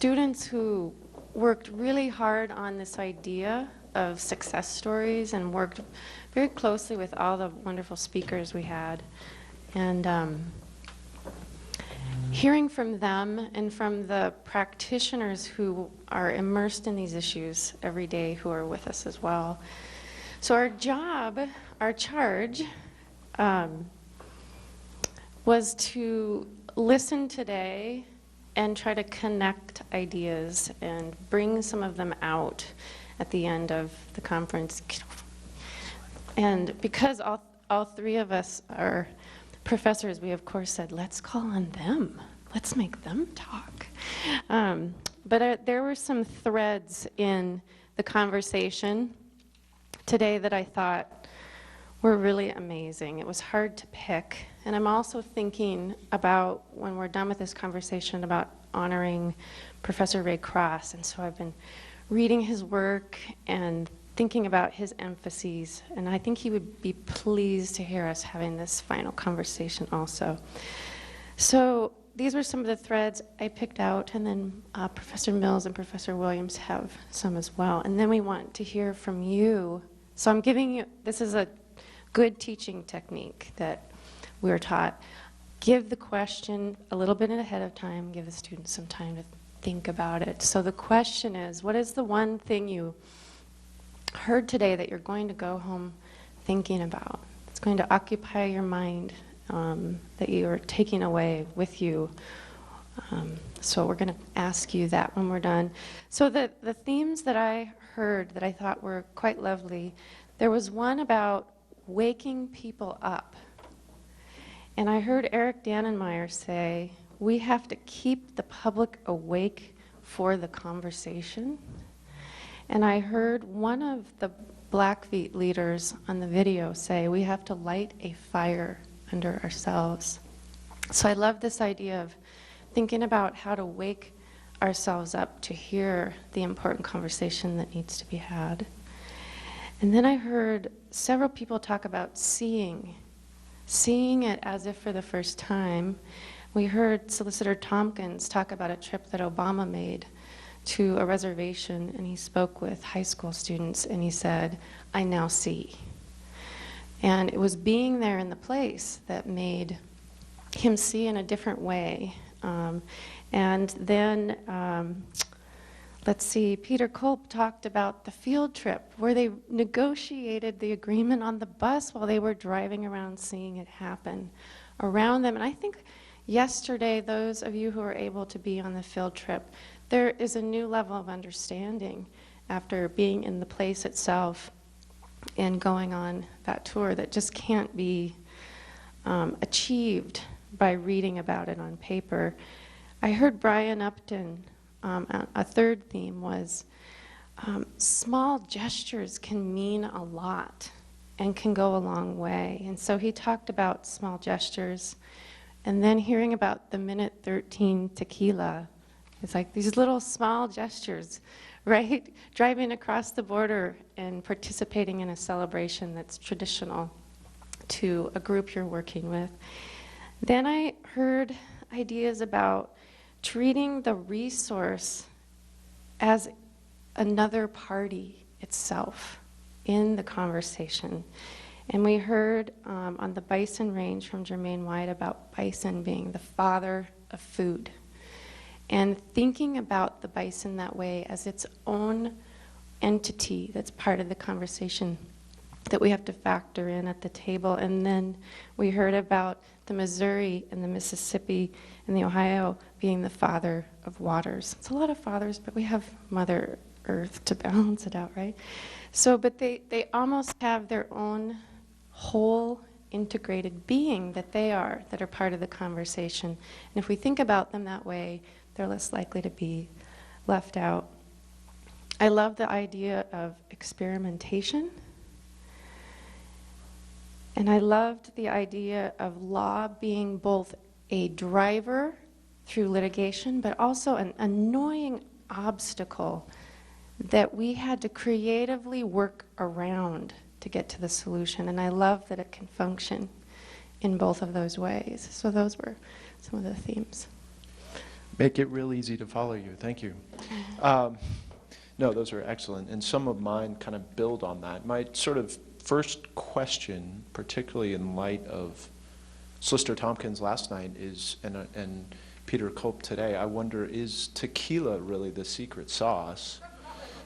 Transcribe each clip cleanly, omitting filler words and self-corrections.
students who worked really hard on this idea of success stories and worked very closely with all the wonderful speakers we had. And hearing from them and from the practitioners who are immersed in these issues every day who are with us as well. So our job, our charge, was to listen today and try to connect ideas and bring some of them out at the end of the conference. And because all three of us are professors, we of course said, let's call on them. Let's make them talk. But there were some threads in the conversation today that I thought were really amazing. It was hard to pick. And I'm also thinking about, when we're done with this conversation, about honoring Professor Ray Cross. And so I've been reading his work and thinking about his emphases. And I think he would be pleased to hear us having this final conversation also. So these were some of the threads I picked out, and then Professor Mills and Professor Williams have some as well. And then we want to hear from you. So I'm giving you, this is a good teaching technique that we were taught. Give the question a little bit ahead of time, give the students some time to think about it. So the question is, what is the one thing you heard today that you're going to go home thinking about? It's going to occupy your mind, that you are taking away with you. So we're going to ask you that when we're done. So the themes that I heard that I thought were quite lovely, there was one about waking people up. And I heard Eric Dannenmeyer say, we have to keep the public awake for the conversation. And I heard one of the Blackfeet leaders on the video say, we have to light a fire under ourselves. So I love this idea of thinking about how to wake ourselves up to hear the important conversation that needs to be had. And then I heard several people talk about seeing it as if for the first time. We heard Solicitor Tompkins talk about a trip that Obama made to a reservation, and he spoke with high school students, and he said, I now see. And it was being there in the place that made him see in a different way. And then, let's see, Peter Culp talked about the field trip where they negotiated the agreement on the bus while they were driving around seeing it happen around them. And I think yesterday, those of you who were able to be on the field trip, there is a new level of understanding after being in the place itself and going on that tour that just can't be achieved by reading about it on paper. I heard Brian Upton, a third theme was small gestures can mean a lot and can go a long way. And so he talked about small gestures, and then hearing about the minute 13 tequila. It's like these little small gestures, right? Driving across the border and participating in a celebration that's traditional to a group you're working with. Then I heard ideas about treating the resource as another party itself in the conversation. And we heard on the bison range from Jermaine White about bison being the father of food. And thinking about the bison that way as its own entity that's part of the conversation that we have to factor in at the table. And then we heard about the Missouri and the Mississippi and the Ohio being the father of waters. It's a lot of fathers, but we have Mother Earth to balance it out, right? So, but they almost have their own whole integrated being that are part of the conversation. And if we think about them that way, they're less likely to be left out. I love the idea of experimentation. And I loved the idea of law being both a driver through litigation, but also an annoying obstacle that we had to creatively work around to get to the solution. And I love that it can function in both of those ways. So those were some of the themes. Make it real easy to follow you. Thank you. No, those are excellent. And some of mine kind of build on that. My sort of first question, particularly in light of Solicitor Tompkins last night, is, and Peter Culp today, I wonder, is tequila really the secret sauce?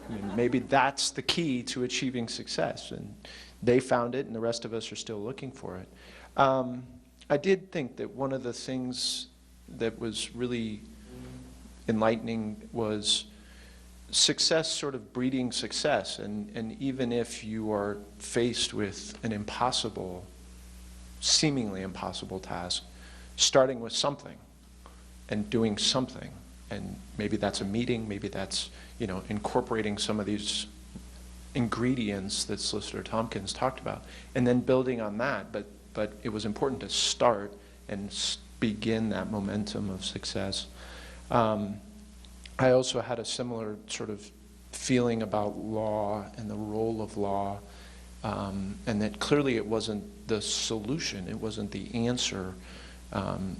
I mean, maybe that's the key to achieving success. And they found it, and the rest of us are still looking for it. I did think that one of the things that was really enlightening was success sort of breeding success. And even if you are faced with an impossible, seemingly impossible task, starting with something and doing something. And maybe that's a meeting, maybe that's, you know, incorporating some of these ingredients that Solicitor Tompkins talked about, and then building on that. But it was important to start and begin that momentum of success. I also had a similar sort of feeling about law and the role of law, and that clearly it wasn't the solution, it wasn't the answer.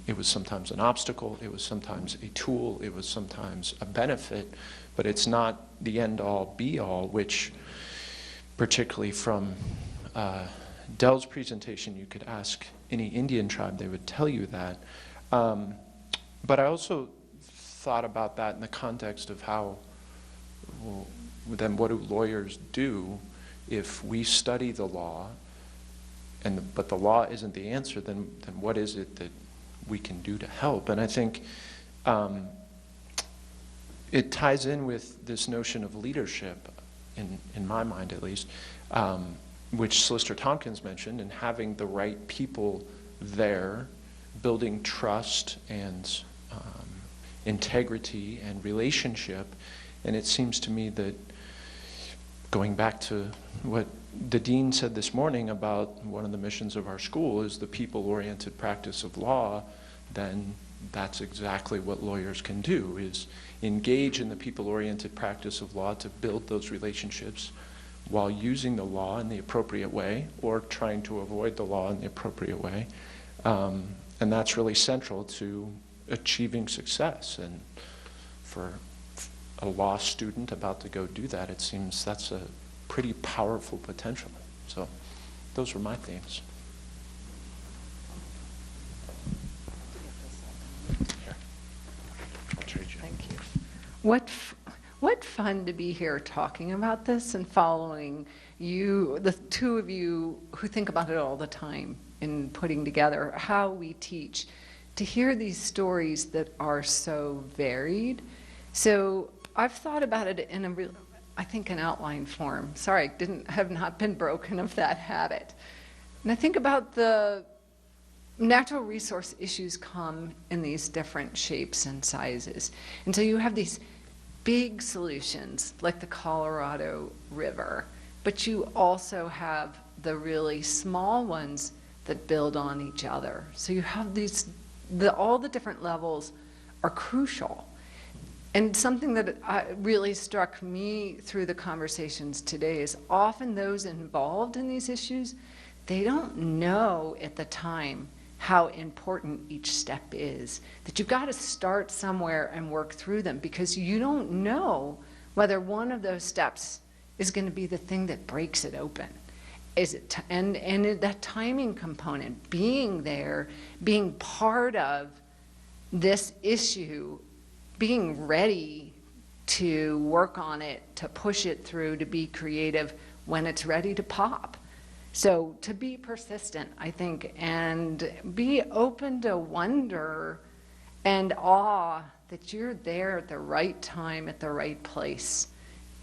It was sometimes an obstacle, it was sometimes a tool, it was sometimes a benefit, but it's not the end-all, be-all, which particularly from Dell's presentation, you could ask any Indian tribe, they would tell you that. But I also thought about that in the context of how, well, then what do lawyers do if we study the law, but the law isn't the answer, then what is it that we can do to help? And I think it ties in with this notion of leadership, in my mind at least, which Solicitor Tompkins mentioned, and having the right people there, building trust and integrity and relationship. And it seems to me that, going back to what the dean said this morning about one of the missions of our school is the people-oriented practice of law, then that's exactly what lawyers can do, is engage in the people-oriented practice of law to build those relationships while using the law in the appropriate way or trying to avoid the law in the appropriate way. And that's really central to achieving success. And for a law student about to go do that, it seems that's a pretty powerful potential. So those were my themes. Here. I'll trade you. Thank you. What fun to be here talking about this and following you, the two of you who think about it all the time in putting together how we teach, to hear these stories that are so varied. So I've thought about it in I think an outline form. Sorry, have not been broken of that habit. And I think about the natural resource issues come in these different shapes and sizes. And so you have these big solutions like the Colorado River, but you also have the really small ones that build on each other. So you have these, all the different levels are crucial. And something that really struck me through the conversations today is often those involved in these issues, they don't know at the time how important each step is, that you've got to start somewhere and work through them, because you don't know whether one of those steps is going to be the thing that breaks it open. Is it and that timing component, being there, being part of this issue, being ready to work on it, to push it through, to be creative when it's ready to pop. So to be persistent, I think, and be open to wonder and awe that you're there at the right time, at the right place,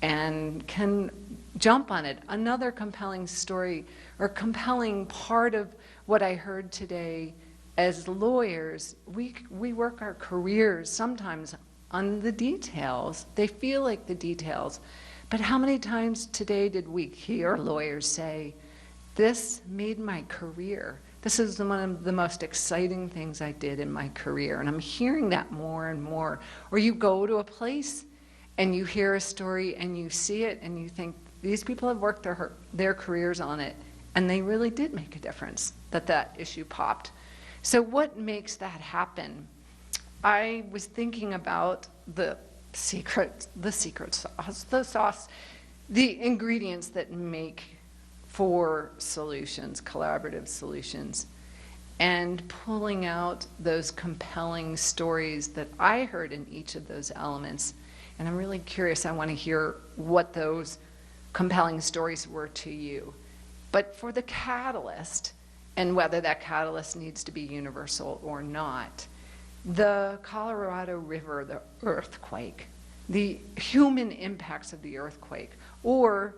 and can jump on it. Another compelling story, or compelling part of what I heard today, as lawyers, we work our careers sometimes on the details. They feel like the details. But how many times today did we hear lawyers say, this made my career. This is one of the most exciting things I did in my career. And I'm hearing that more and more. Or you go to a place and you hear a story and you see it and you think, these people have worked their careers on it, and they really did make a difference that issue popped. So what makes that happen? I was thinking about the secret sauce, the ingredients that make for solutions, collaborative solutions, and pulling out those compelling stories that I heard in each of those elements. And I'm really curious, I want to hear what those compelling stories were to you. But for the catalyst, and whether that catalyst needs to be universal or not, the Colorado River, the earthquake, the human impacts of the earthquake, or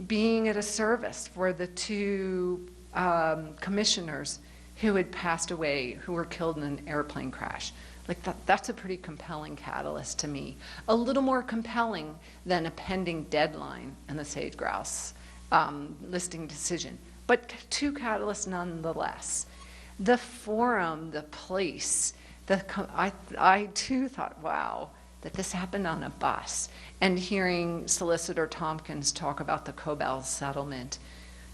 being at a service for the two commissioners who had passed away, who were killed in an airplane crash. Like that's a pretty compelling catalyst to me. A little more compelling than a pending deadline in the sage grouse listing decision, but two catalysts nonetheless. The forum, the place, I too thought, wow, that this happened on a bus. And hearing Solicitor Tompkins talk about the Cobell settlement,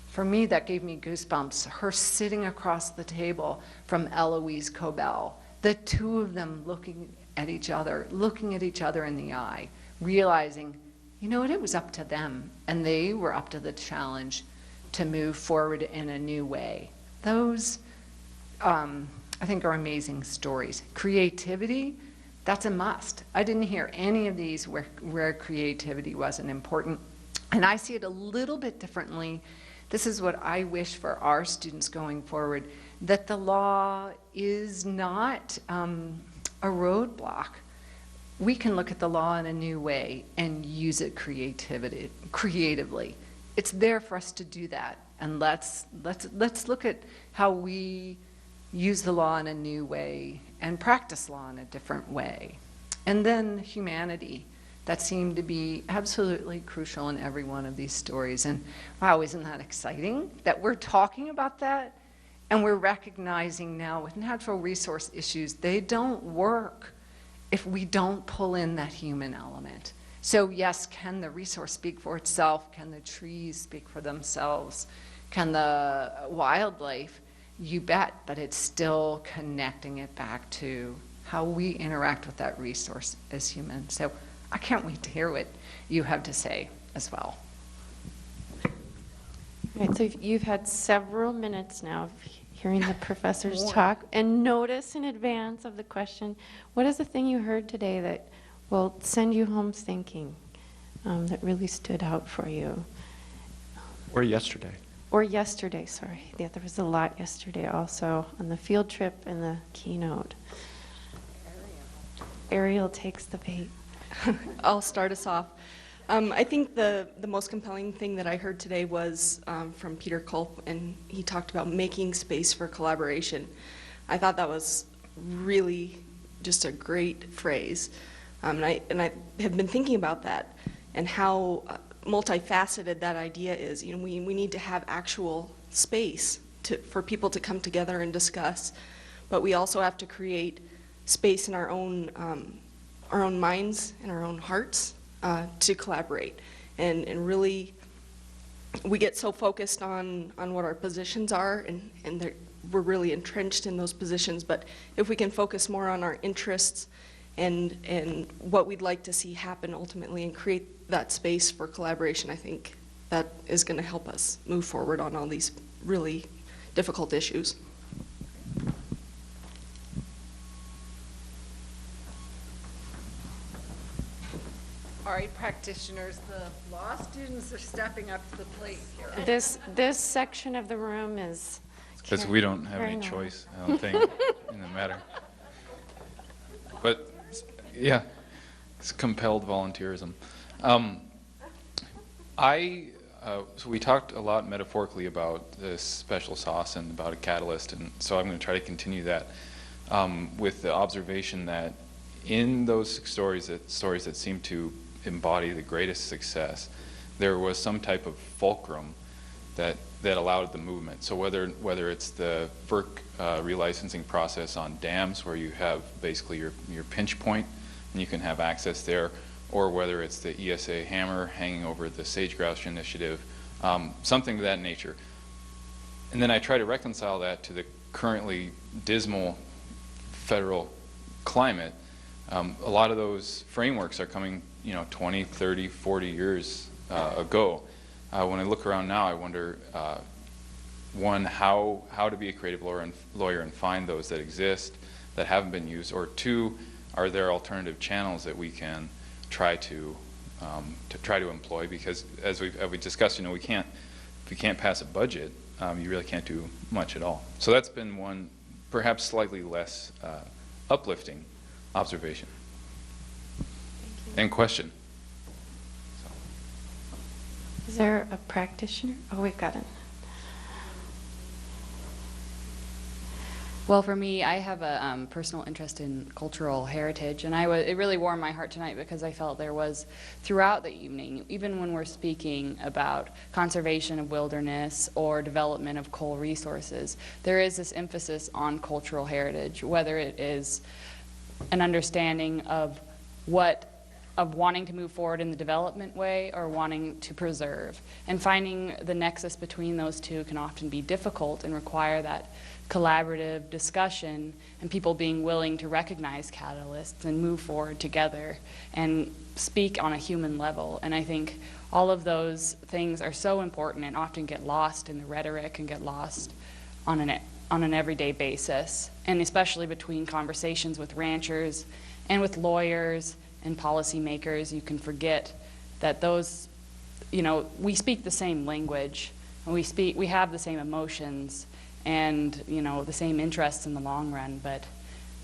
for me that gave me goosebumps. Her sitting across the table from Eloise Cobell, the two of them looking at each other in the eye, realizing, you know what, it was up to them, and they were up to the challenge to move forward in a new way. Those, I think, are amazing stories. Creativity, that's a must. I didn't hear any of these where creativity wasn't important, and I see it a little bit differently. This is what I wish for our students going forward, that the law is not a roadblock. We can look at the law in a new way and use it creatively. It's there for us to do that, and let's look at how we use the law in a new way and practice law in a different way. And then humanity, that seemed to be absolutely crucial in every one of these stories. And wow, isn't that exciting that we're talking about that? And we're recognizing now with natural resource issues, they don't work if we don't pull in that human element. So yes, can the resource speak for itself? Can the trees speak for themselves? Can the wildlife? You bet, but it's still connecting it back to how we interact with that resource as humans. So I can't wait to hear what you have to say as well. All right, so you've had several minutes now of hearing the professors talk, and notice in advance of the question, what is the thing you heard today that will send you home thinking, that really stood out for you? Or yesterday. Or yesterday, sorry. Yeah, there was a lot yesterday also on the field trip and the keynote. Ariel takes the bait. I'll start us off. I think the most compelling thing that I heard today was from Peter Culp, and he talked about making space for collaboration. I thought that was really just a great phrase, and I have been thinking about that and how multifaceted that idea is. You know, we need to have actual space for people to come together and discuss, but we also have to create space in our own minds and our own hearts to collaborate. And really, we get so focused on what our positions are, and we're really entrenched in those positions, but if we can focus more on our interests and what we'd like to see happen ultimately and create that space for collaboration, I think that is going to help us move forward on all these really difficult issues. All right, practitioners, the law students are stepping up to the plate here. This section of the room is Because we don't have any choice, I don't think, in the matter. But, yeah, it's compelled volunteerism. So we talked a lot metaphorically about this special sauce and about a catalyst, and so I'm going to try to continue that with the observation that in those stories that seem to embody the greatest success, there was some type of fulcrum that allowed the movement. So whether it's the FERC relicensing process on dams, where you have basically your pinch point and you can have access there, or whether it's the ESA hammer hanging over the sage grouse initiative, something of that nature. And then I try to reconcile that to the currently dismal federal climate, a lot of those frameworks are coming, 20, 30, 40 years ago. When I look around now, I wonder, one, how to be a creative lawyer and find those that exist that haven't been used, or two, are there alternative channels that we can try to employ? Because as we discussed, if we can't pass a budget, you really can't do much at all. So that's been one, perhaps slightly less uplifting observation and question. Is there a practitioner? Oh, we've got it. Well, for me, I have a personal interest in cultural heritage, and it really warmed my heart tonight because I felt there was, throughout the evening, even when we're speaking about conservation of wilderness or development of coal resources, there is this emphasis on cultural heritage, whether it is an understanding of wanting to move forward in the development way or wanting to preserve. And finding the nexus between those two can often be difficult and require that collaborative discussion and people being willing to recognize catalysts and move forward together and speak on a human level. And I think all of those things are so important and often get lost in the rhetoric and get lost on an everyday basis, and especially between conversations with ranchers and with lawyers and policymakers. You can forget that those, we speak the same language, and we have the same emotions and the same interests in the long run, but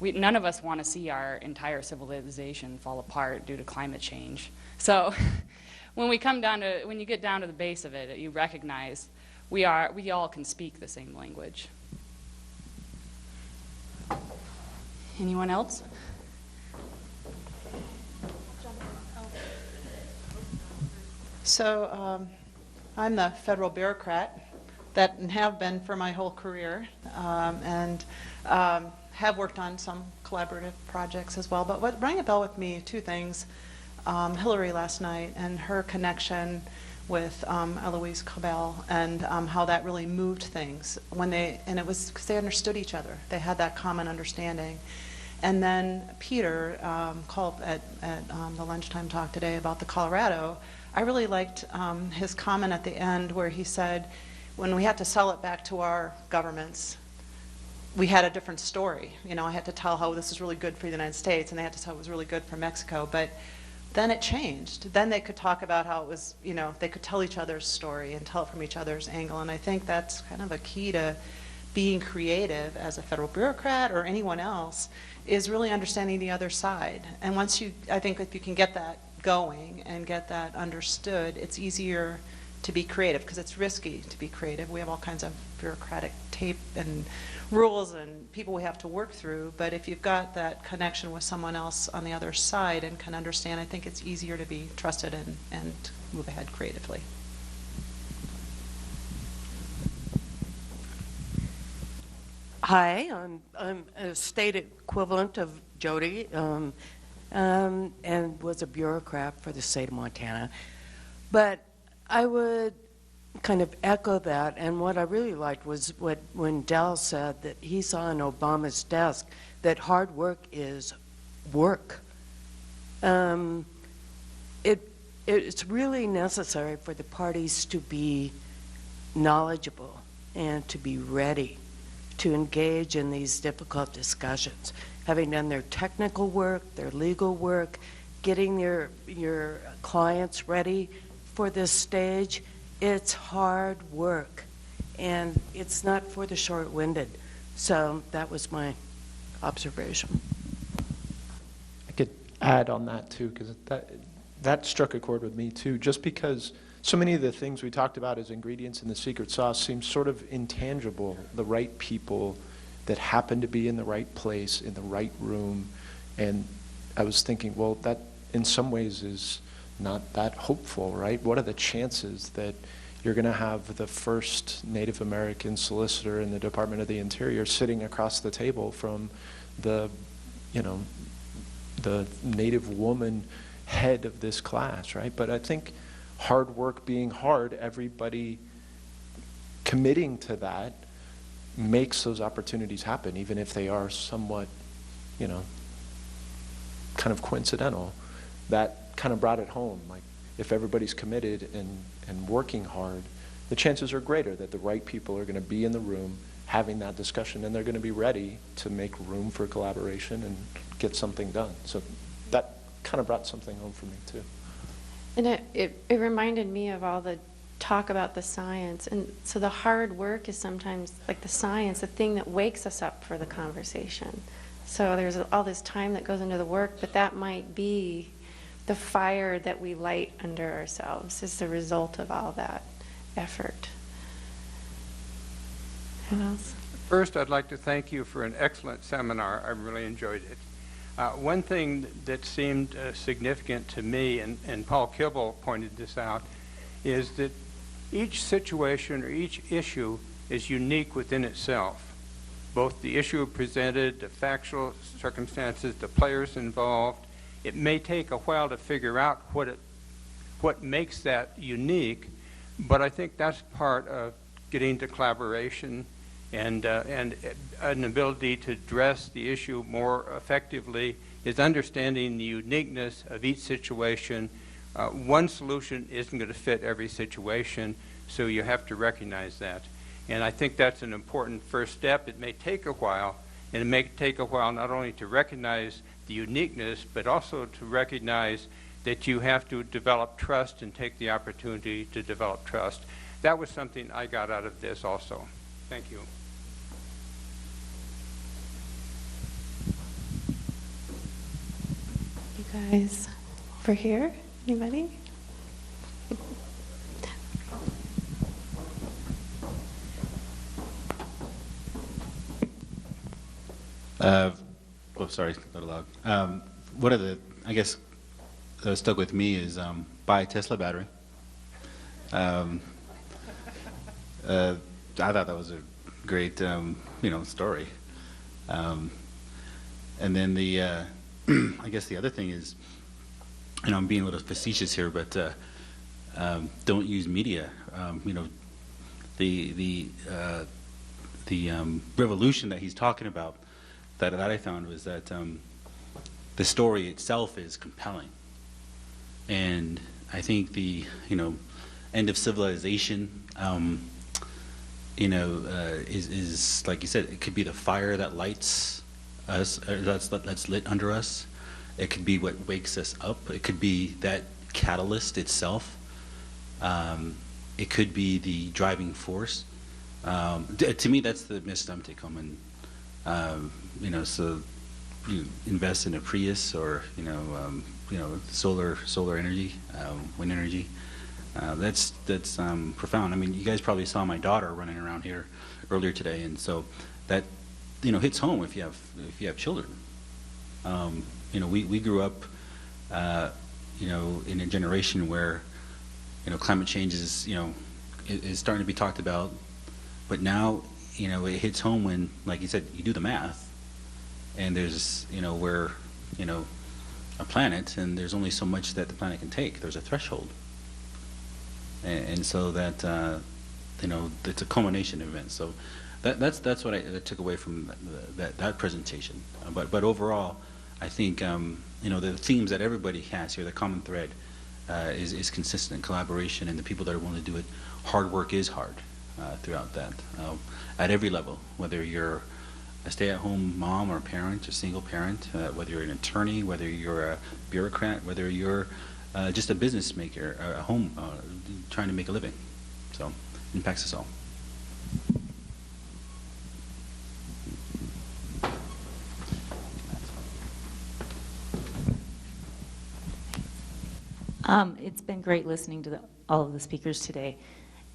none of us want to see our entire civilization fall apart due to climate change. So when you get down to the base of it, you recognize we all can speak the same language. Anyone else? So I'm the federal bureaucrat that have been for my whole career, and have worked on some collaborative projects as well. But what rang a bell with me, two things. Hillary last night and her connection with Eloise Cabell, and how that really moved things and it was because they understood each other. They had that common understanding. And then Peter Culp at the lunchtime talk today about the Colorado, I really liked his comment at the end where he said, when we had to sell it back to our governments, we had a different story. I had to tell how this is really good for the United States, and they had to tell it was really good for Mexico. But then it changed. Then they could talk about how it was, they could tell each other's story and tell it from each other's angle. And I think that's kind of a key to being creative as a federal bureaucrat or anyone else, is really understanding the other side. And I think if you can get that going and get that understood, it's easier to be creative, because it's risky to be creative. We have all kinds of bureaucratic tape and rules and people we have to work through, but if you've got that connection with someone else on the other side and can understand, I think it's easier to be trusted and move ahead creatively. Hi, I'm a state equivalent of Jody, and was a bureaucrat for the state of Montana. But I would kind of echo that, and what I really liked was when Dell said that he saw on Obama's desk that hard work is work. It's really necessary for the parties to be knowledgeable and to be ready to engage in these difficult discussions, having done their technical work, their legal work, getting your clients ready for this stage. It's hard work, and it's not for the short-winded. So that was my observation. I could add on that too, because that struck a chord with me too, just because so many of the things we talked about as ingredients in the secret sauce seem sort of intangible. The right people that happen to be in the right place, in the right room. And I was thinking, well, that in some ways is not that hopeful, right? What are the chances that you're going to have the first Native American solicitor in the Department of the Interior sitting across the table from the Native woman head of this class, right? But I think hard work being hard, everybody committing to that makes those opportunities happen, even if they are somewhat, kind of coincidental. That kind of brought it home. Like, if everybody's committed and working hard, the chances are greater that the right people are going to be in the room having that discussion, and they're going to be ready to make room for collaboration and get something done. So that kind of brought something home for me, too. And it reminded me of all the talk about the science. And so the hard work is sometimes like the science, the thing that wakes us up for the conversation. So there's all this time that goes into the work, but that might be the fire that we light under ourselves as the result of all that effort. Who else? First, I'd like to thank you for an excellent seminar. I really enjoyed it. One thing that seemed significant to me, and Paul Kibble pointed this out, is that each situation or each issue is unique within itself. Both the issue presented, the factual circumstances, the players involved. It may take a while to figure out what makes that unique, but I think that's part of getting to collaboration and an ability to address the issue more effectively is understanding the uniqueness of each situation. One solution isn't going to fit every situation, so you have to recognize that. And I think that's an important first step. It may take a while, and it may take a while not only to recognize the uniqueness, but also to recognize that you have to develop trust and take the opportunity to develop trust. That was something I got out of this also. Thank you. You guys over here? Anybody? Sorry, a little loud. One of the, I guess, that stuck with me is buy a Tesla battery. I thought that was a great, story. And then the, I guess the other thing is, I'm being a little facetious here, but don't use media. The revolution that he's talking about, that I found was that the story itself is compelling, and I think the end of civilization is like you said, it could be the fire that lights us, that's lit under us. It could be what wakes us up. It could be that catalyst itself. It could be the driving force. To me, that's the message I'm taking home. And so you invest in a Prius or solar energy, wind energy. That's profound. I mean, you guys probably saw my daughter running around here earlier today, and so that hits home if you have children. We grew up in a generation where climate change is is starting to be talked about, but now it hits home when, like you said, you do the math, and there's we're a planet, and there's only so much that the planet can take. There's a threshold, and so that it's a culmination event. So that's what I took away from that presentation. But overall, I think the themes that everybody has here, the common thread, is consistent collaboration, and the people that are willing to do it. Hard work is hard throughout that, at every level, whether you're a stay-at-home mom or parent, or single parent, whether you're an attorney, whether you're a bureaucrat, whether you're just a business maker, a home trying to make a living. So it impacts us all. It's been great listening to all of the speakers today.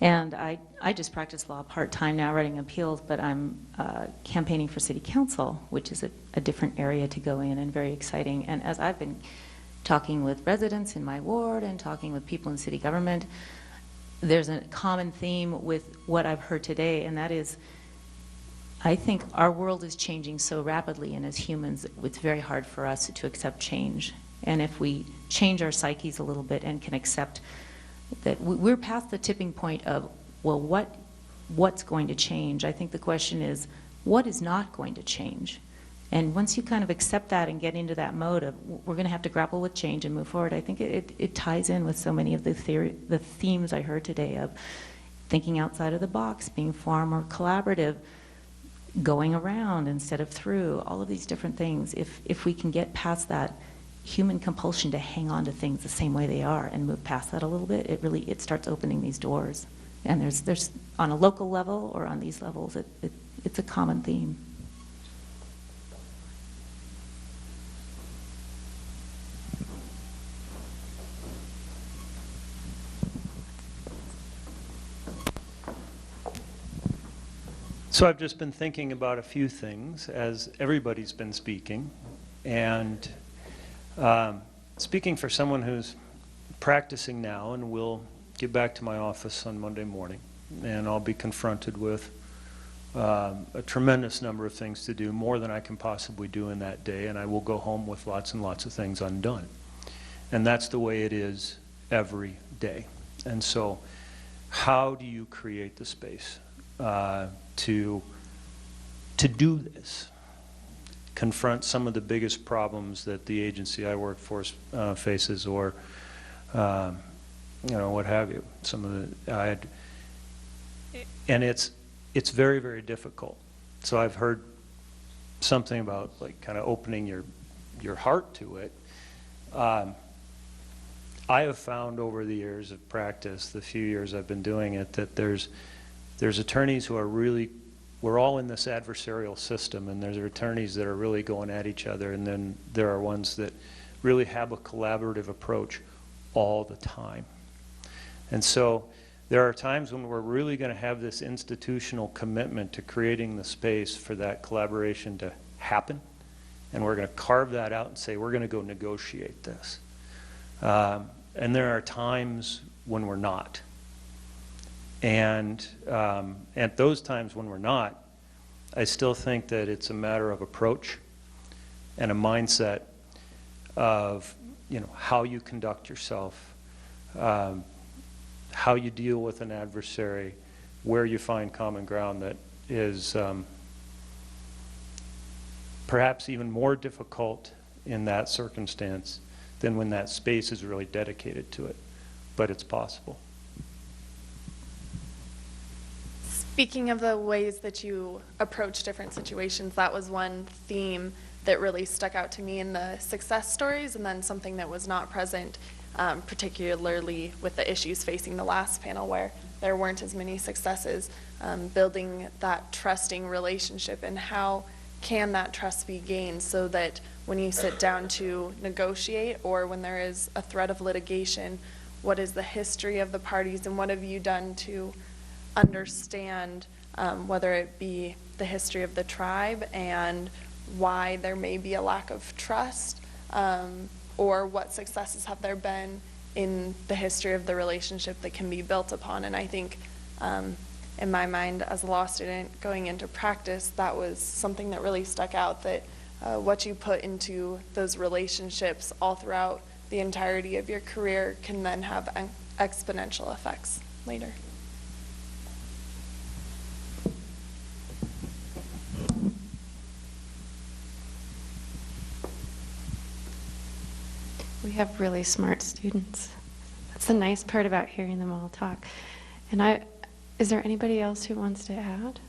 And I just practice law part-time now, writing appeals, but I'm campaigning for city council, which is a different area to go in and very exciting. And as I've been talking with residents in my ward and talking with people in city government, there's a common theme with what I've heard today, and that is, I think our world is changing so rapidly, and as humans, it's very hard for us to accept change. And if we change our psyches a little bit and can accept that we're past the tipping point of, well, what's going to change? I think the question is, what is not going to change? And once you kind of accept that and get into that mode of we're going to have to grapple with change and move forward, I think it ties in with so many of the themes I heard today of thinking outside of the box, being far more collaborative, going around instead of through, all of these different things. If we can get past that human compulsion to hang on to things the same way they are and move past that a little bit, it starts opening these doors. And there's on a local level or on these levels, it's a common theme. So I've just been thinking about a few things as everybody's been speaking, and speaking for someone who's practicing now and will get back to my office on Monday morning, and I'll be confronted with a tremendous number of things to do, more than I can possibly do in that day, and I will go home with lots and lots of things undone. And that's the way it is every day. And so how do you create the space to do this, confront some of the biggest problems that the agency I work for faces, or what have you. Some of the and it's very, very difficult. So I've heard something about like kind of opening your heart to it. I have found over the years of practice, the few years I've been doing it, that there's attorneys who are really, we're all in this adversarial system, and there's attorneys that are really going at each other, and then there are ones that really have a collaborative approach all the time. And so there are times when we're really going to have this institutional commitment to creating the space for that collaboration to happen, and we're going to carve that out and say we're going to go negotiate this. And there are times when we're not. And at those times when we're not, I still think that it's a matter of approach and a mindset of how you conduct yourself, how you deal with an adversary, where you find common ground that is perhaps even more difficult in that circumstance than when that space is really dedicated to it. But it's possible. Speaking of the ways that you approach different situations, that was one theme that really stuck out to me in the success stories, and then something that was not present, particularly with the issues facing the last panel where there weren't as many successes, building that trusting relationship, and how can that trust be gained so that when you sit down to negotiate or when there is a threat of litigation, what is the history of the parties and what have you done to understand whether it be the history of the tribe and why there may be a lack of trust, or what successes have there been in the history of the relationship that can be built upon. And I think in my mind as a law student going into practice, that was something that really stuck out, that what you put into those relationships all throughout the entirety of your career can then have exponential effects later. We have really smart students. That's the nice part about hearing them all talk. And is there anybody else who wants to add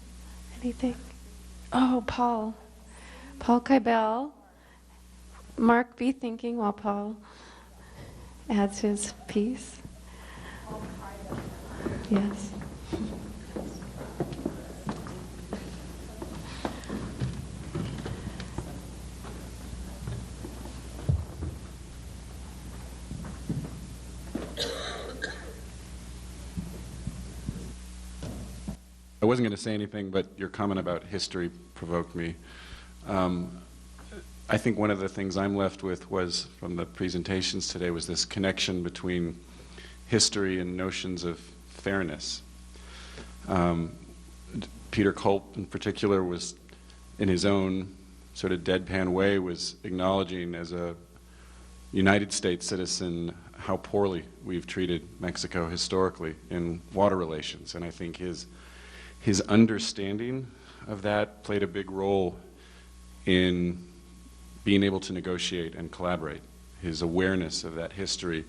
anything? Oh, Paul. Paul Kybell. Mark, be thinking while Paul adds his piece. Yes. I wasn't going to say anything, but your comment about history provoked me. I think one of the things I'm left with was, from the presentations today, was this connection between history and notions of fairness. Peter Culp, in particular, was, in his own sort of deadpan way, was acknowledging as a United States citizen how poorly we've treated Mexico historically in water relations. And I think his understanding of that played a big role in being able to negotiate and collaborate, his awareness of that history.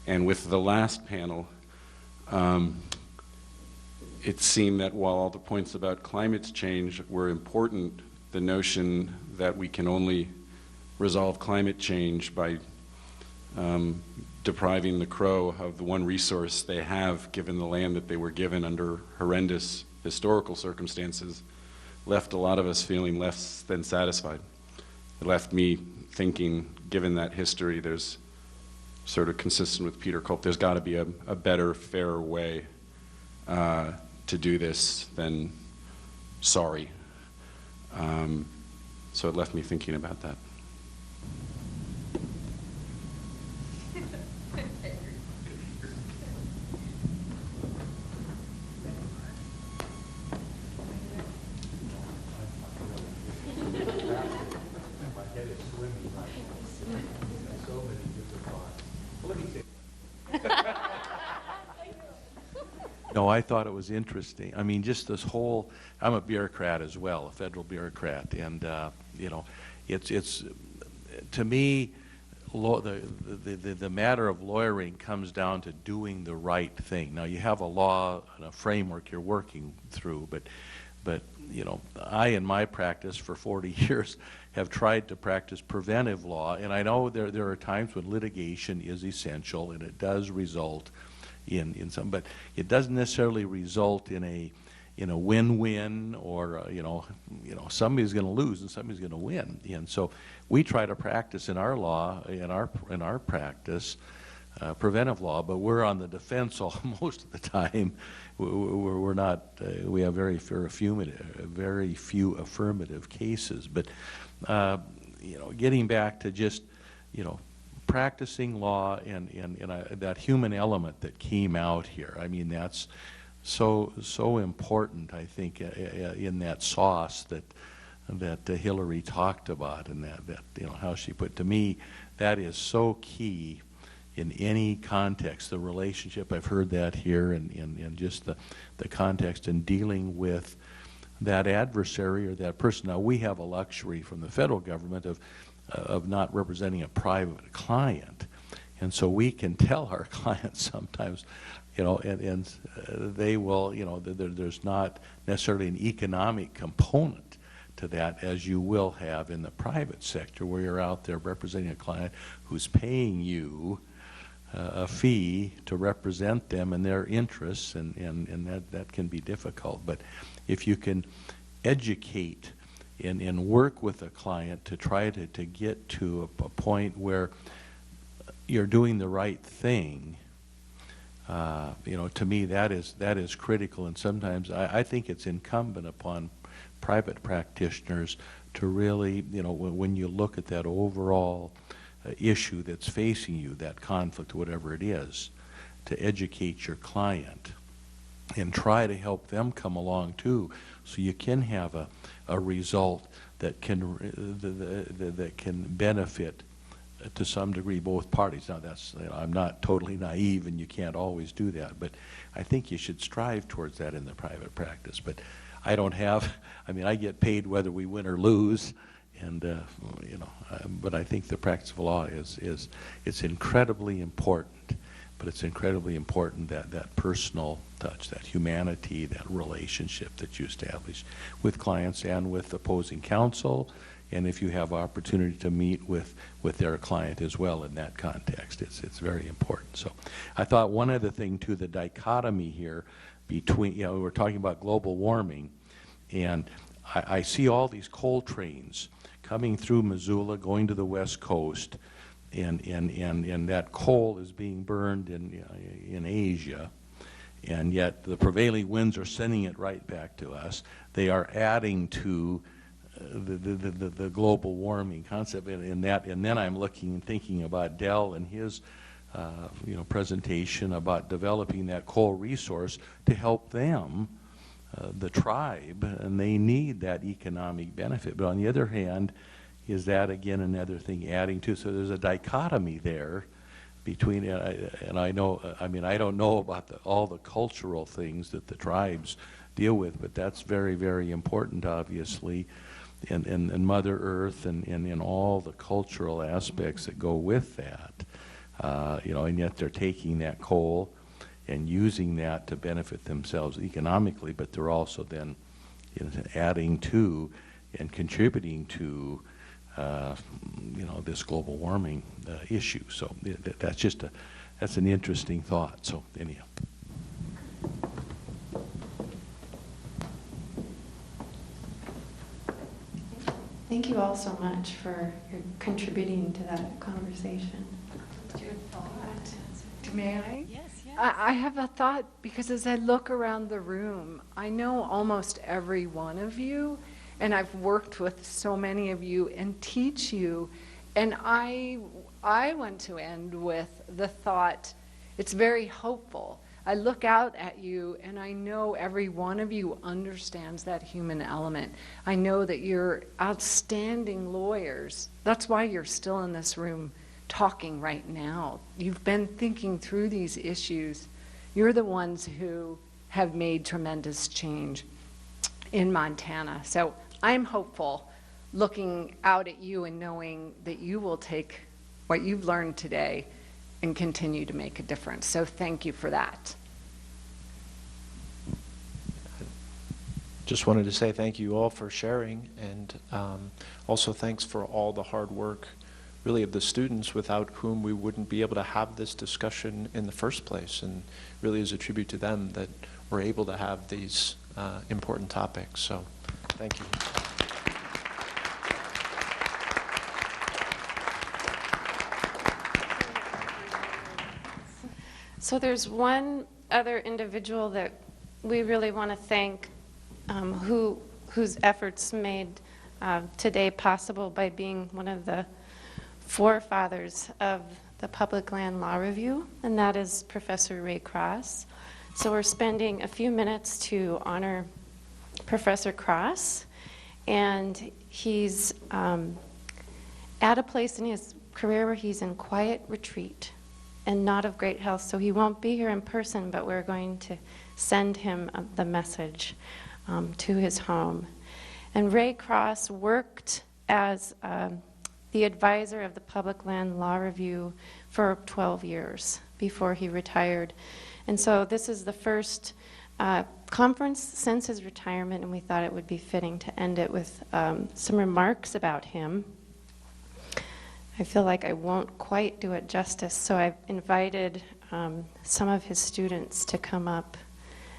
And with the last panel, it seemed that while all the points about climate change were important, the notion that we can only resolve climate change by depriving the Crow of the one resource they have, given the land that they were given under horrendous historical circumstances, left a lot of us feeling less than satisfied. It left me thinking, given that history, there's sort of consistent with Peter Culp, there's got to be a better, fairer way to do this than sorry. So it left me thinking about that. No, I thought it was interesting. I mean, just this whole, I'm a bureaucrat as well, a federal bureaucrat, and you know, it's to me, the matter of lawyering comes down to doing the right thing. Now, you have a law and a framework you're working through, but you know, I in my practice for 40 years have tried to practice preventive law, and I know there are times when litigation is essential, and it does result in some, but it doesn't necessarily result in a win-win, or you know somebody's going to lose and somebody's going to win. And so we try to practice in our law, in our practice, preventive law, but we're on the defense most of the time. We're not. We have very few affirmative cases. But you know, getting back to just practicing law and that human element that came out here. I mean, that's so important, I think, in that sauce that Hillary talked about, and that how she put, to me, that is so key in any context. The relationship, I've heard that here, and just the context in dealing with that adversary or that person. Now, we have a luxury from the federal government of not representing a private client, and so we can tell our clients sometimes, and they will, there's not necessarily an economic component to that, as you will have in the private sector, where you're out there representing a client who's paying you a fee to represent them and their interests, and that can be difficult. But if you can educate and work with a client to try to get to a point where you're doing the right thing, to me that is critical. And sometimes I think it's incumbent upon private practitioners to really, when you look at that overall issue that's facing you, that conflict, whatever it is, to educate your client and try to help them come along too, so you can have a result that can benefit to some degree both parties. Now, that's, I'm not totally naive, and you can't always do that, but I think you should strive towards that in the private practice. But I don't have, I mean, I get paid whether we win or lose, and but I think the practice of law it's incredibly important. But it's incredibly important that personal touch, that humanity, that relationship that you establish with clients and with opposing counsel, and if you have opportunity to meet with their client as well in that context, it's very important. So I thought one other thing too, the dichotomy here between, we're talking about global warming, and I see all these coal trains coming through Missoula, going to the West Coast, and that coal is being burned in Asia, and yet the prevailing winds are sending it right back to us. They are adding to the global warming concept, and then I'm looking and thinking about Dell and his presentation about developing that coal resource to help them, the tribe, and they need that economic benefit. But on the other hand, is that again another thing adding to? So there's a dichotomy there between, and I know, I mean, I don't know about all the cultural things that the tribes deal with, but that's very, very important, obviously, and Mother Earth and all the cultural aspects that go with that. And yet they're taking that coal and using that to benefit themselves economically, but they're also then adding to and contributing to this global warming issue. So that's an interesting thought. So anyhow. Thank you all so much for your contributing to that conversation. May I? Yes, yes. I have a thought, because as I look around the room, I know almost every one of you, and I've worked with so many of you and teach you, and I want to end with the thought, it's very hopeful. I look out at you and I know every one of you understands that human element. I know that you're outstanding lawyers. That's why you're still in this room talking right now. You've been thinking through these issues. You're the ones who have made tremendous change in Montana. So I'm hopeful looking out at you and knowing that you will take what you've learned today and continue to make a difference. So thank you for that. Just wanted to say thank you all for sharing, and also thanks for all the hard work really of the students, without whom we wouldn't be able to have this discussion in the first place, and really is a tribute to them that we're able to have these important topics. So thank you. So there's one other individual that we really want to thank, whose efforts made today possible by being one of the forefathers of the Public Land Law Review, and that is Professor Ray Cross. So we're spending a few minutes to honor Professor Cross, and he's at a place in his career where he's in quiet retreat and not of great health, so he won't be here in person, but we're going to send him the message to his home. And Ray Cross worked as the advisor of the Public Land Law Review for 12 years before he retired. And so this is the first conference since his retirement, and we thought it would be fitting to end it with some remarks about him. I feel like I won't quite do it justice, so I've invited some of his students to come up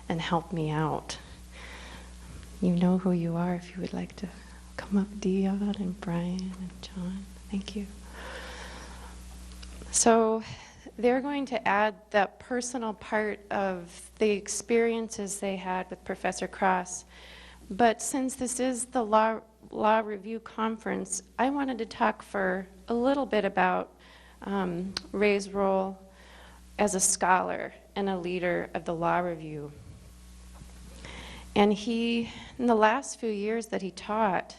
and help me out. You know who you are if you would like to come up, Dion and Brian and John. Thank you. So they're going to add that personal part of the experiences they had with Professor Cross. But since this is the Law Review Conference, I wanted to talk for a little bit about Ray's role as a scholar and a leader of the Law Review. And he, in the last few years that he taught,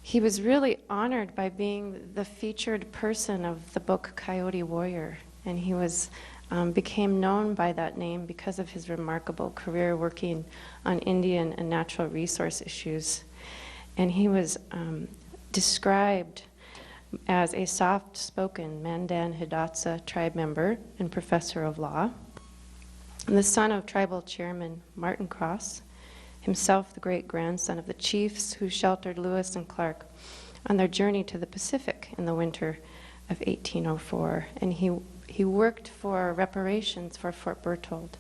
he was really honored by being the featured person of the book Coyote Warrior. And he was became known by that name because of his remarkable career working on Indian and natural resource issues. And he was described as a soft-spoken Mandan Hidatsa tribe member and professor of law, and the son of tribal chairman Martin Cross, himself the great-grandson of the chiefs who sheltered Lewis and Clark on their journey to the Pacific in the winter of 1804. And he worked for reparations for Fort Berthold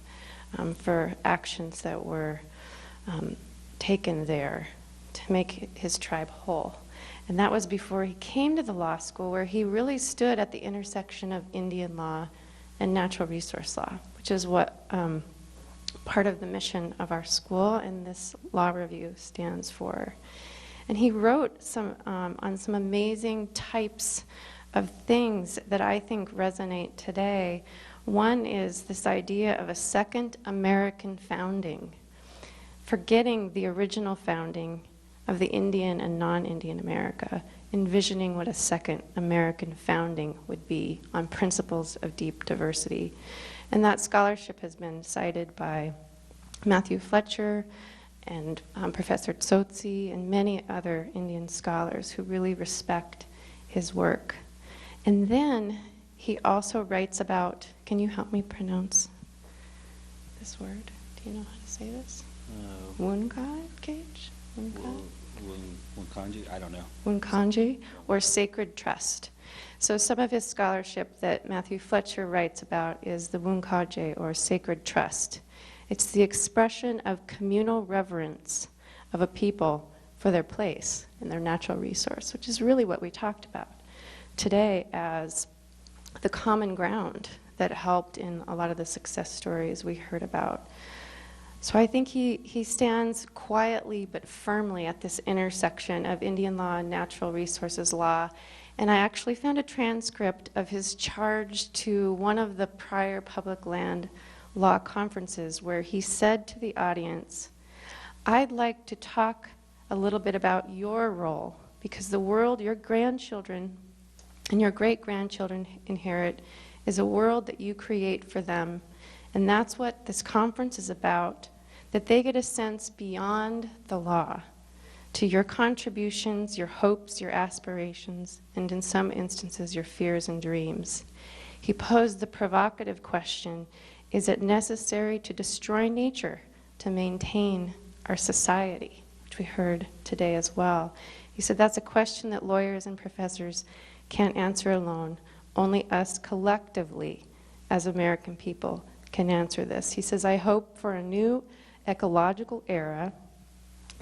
for actions that were taken there to make his tribe whole. And that was before he came to the law school, where he really stood at the intersection of Indian law and natural resource law, which is what part of the mission of our school and this law review stands for. And he wrote on some amazing types of things that I think resonate today. One is this idea of a second American founding, forgetting the original founding of the Indian and non-Indian America, envisioning what a second American founding would be on principles of deep diversity. And that scholarship has been cited by Matthew Fletcher and Professor Tsotsi and many other Indian scholars who really respect his work. And then he also writes about, can you help me pronounce this word? Do you know how to say this? Wunkanji? Wunkanji? I don't know. Wunkanji, or sacred trust. So some of his scholarship that Matthew Fletcher writes about is the Wunkanji, or sacred trust. It's the expression of communal reverence of a people for their place and their natural resource, which is really what we talked about today as the common ground that helped in a lot of the success stories we heard about. So I think he stands quietly but firmly at this intersection of Indian law and natural resources law. And I actually found a transcript of his charge to one of the prior public land law conferences where he said to the audience, I'd like to talk a little bit about your role, because the world your grandchildren and your great-grandchildren inherit is a world that you create for them. And that's what this conference is about, that they get a sense beyond the law to your contributions, your hopes, your aspirations, and in some instances, your fears and dreams. He posed the provocative question, is it necessary to destroy nature to maintain our society? Which we heard today as well. He said that's a question that lawyers and professors can't answer alone. Only us collectively as American people can answer this. He says, I hope for a new ecological era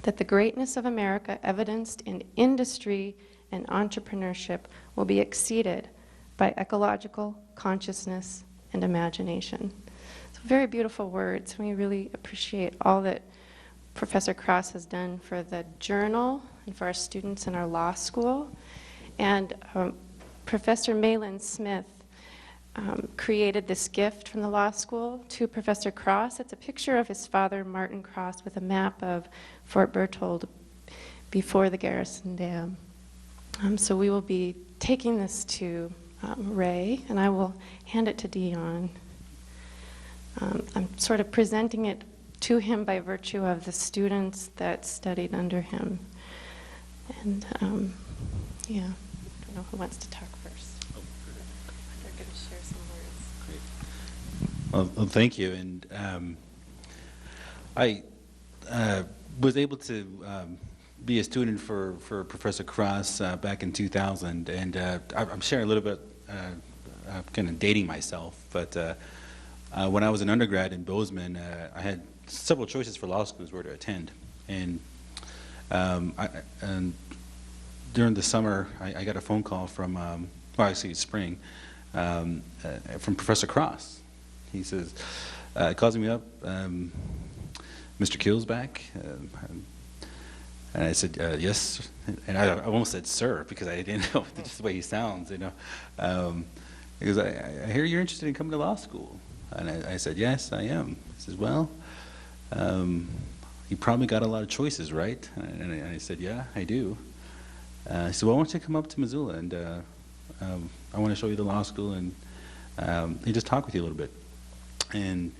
that the greatness of America evidenced in industry and entrepreneurship will be exceeded by ecological consciousness and imagination. So very beautiful words. We really appreciate all that Professor Cross has done for the journal and for our students in our law school. And Professor Malin Smith created this gift from the law school to Professor Cross. It's a picture of his father, Martin Cross, with a map of Fort Berthold before the Garrison Dam. So we will be taking this to Ray, and I will hand it to Dion. I'm sort of presenting it to him by virtue of the students that studied under him. And yeah, I don't know who wants to talk first. They're going to share some words. Well, thank you. And I was able to be a student for Professor Cross back in 2000, and I'm sharing a little bit, kind of dating myself, but when I was an undergrad in Bozeman, I had several choices for law schools where to attend. And during the summer, I got a phone call from, well, actually spring, from Professor Cross. He says, calls me up, Mr. Keel's back. And I said, yes. And I almost said, sir, because I didn't know just the way he sounds, you know. He goes, I hear you're interested in coming to law school. And I said, yes, I am. He says, well, you probably got a lot of choices, right? And I said, yeah, I do. He said, well, why don't you come up to Missoula, and I want to show you the law school, and he just talk with you a little bit. And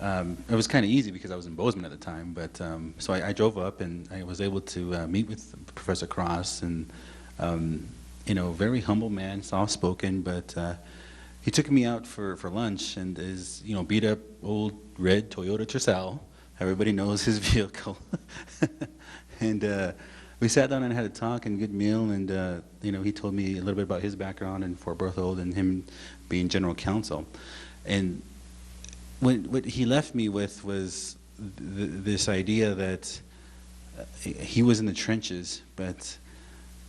it was kind of easy because I was in Bozeman at the time, but so I drove up, and I was able to meet with Professor Cross, and you know, very humble man, soft-spoken, but he took me out for lunch, and his, you know, beat up old red Toyota Tercel. Everybody knows his vehicle. And we sat down and had a talk and good meal, and you know, he told me a little bit about his background in Fort Berthold and him being general counsel. And what he left me with was this idea that he was in the trenches, but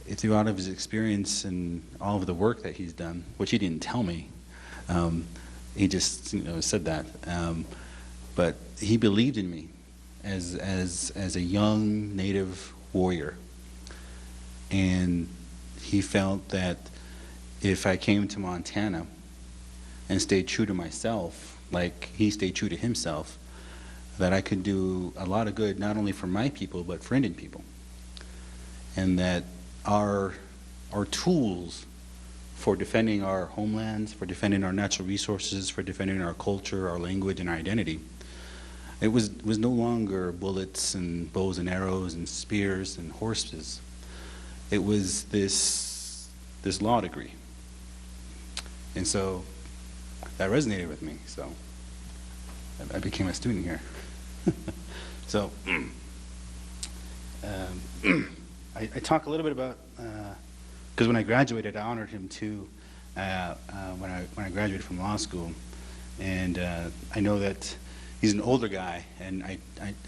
throughout of his experience and all of the work that he's done, which he didn't tell me, he just, you know, said that. But he believed in me as a young Native warrior, and he felt that if I came to Montana and stayed true to myself, like he stayed true to himself, that I could do a lot of good, not only for my people, but for Indian people. And that our tools for defending our homelands, for defending our natural resources, for defending our culture, our language, and our identity It was no longer bullets and bows and arrows and spears and horses. It was this law degree. And so that resonated with me. So I became a student here. So I talk a little bit about, because when I graduated, I honored him too, when I graduated from law school. And I know that he's an older guy, and